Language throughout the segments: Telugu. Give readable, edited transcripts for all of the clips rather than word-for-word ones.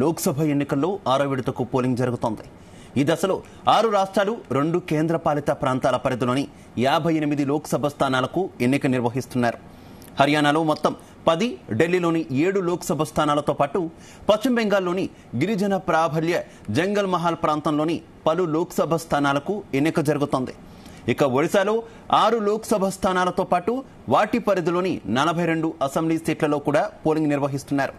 లోక్సభ ఎన్నికల్లో 6వ విడతకు పోలింగ్ జరుగుతోంది. ఈ దశలో 6 రాష్ట్రాలు 2 కేంద్రపాలిత ప్రాంతాల పరిధిలోని 58 లోక్సభ స్థానాలకు ఎన్నిక నిర్వహిస్తున్నారు. హర్యానాలో మొత్తం 10, ఢిల్లీలోని 7 లోక్సభ స్థానాలతో పాటు పశ్చిమ బెంగాల్లోని గిరిజన ప్రాబల్య జంగల్ మహల్ ప్రాంతంలోని పలు లోక్సభ స్థానాలకు ఎన్నిక జరుగుతోంది. ఇక ఒడిశాలో 6 లోక్సభ స్థానాలతో పాటు వాటి పరిధిలోని 42 అసెంబ్లీ సీట్లలో కూడా పోలింగ్ నిర్వహిస్తున్నారు.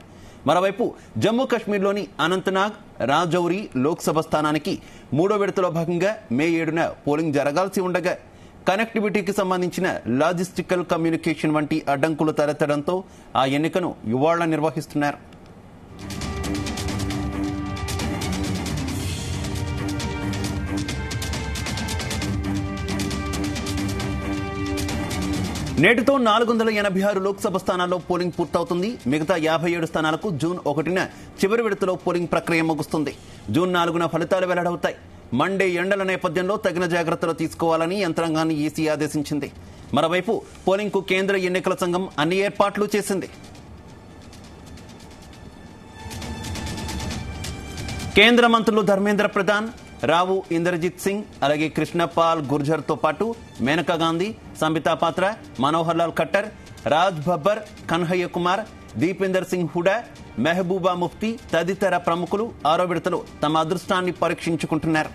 మరోవైపు జమ్మూ కాశ్మీర్లోని అనంతనాగ్, రాజౌరి లోక్సభ స్థానానికి 3వ విడతలో భాగంగా మే 7న పోలింగ్ జరగాల్సి ఉండగా కనెక్టివిటీకి సంబంధించిన లాజిస్టికల్ కమ్యూనికేషన్ వంటి అడ్డంకులు తలెత్తడంతో ఆ ఎన్నికను ఇవాళ నిర్వహిస్తున్నారు. నేటితో 486 లోక్సభ స్థానాల్లో పోలింగ్ పూర్తవుతుంది. మిగతా 57 స్థానాలకు జూన్ 1న చివరి విడతలో పోలింగ్ ప్రక్రియ ముగుస్తుంది. జూన్ 4న ఫలితాలు వెల్లడవుతాయి. మండే ఎండల నేపథ్యంలో తగిన జాగ్రత్తలు తీసుకోవాలని యంత్రాంగాన్ని ఈసీ ఆదేశించింది. మరోవైపు పోలింగ్ కు కేంద్ర ఎన్నికల సంఘం అన్ని ఏర్పాట్లు చేసింది. కేంద్ర మంత్రులు ధర్మేంద్ర ప్రధాన్, రావు ఇంద్రజిత్ సింగ్, అలాగే కృష్ణపాల్ గుర్జర్ తో పాటు మేనకా గాంధీ, సంబితా పాత్ర, మనోహర్ లాల్ ఖట్టర్, రాజ్ బబ్బర్, కన్హయ్య కుమార్, దీపేందర్ సింగ్ హుడా, మెహబూబా ముఫ్తీ తదితర ప్రముఖులు 6వ విడతలో తమ అదృష్టాన్ని పరీక్షించుకుంటున్నారు.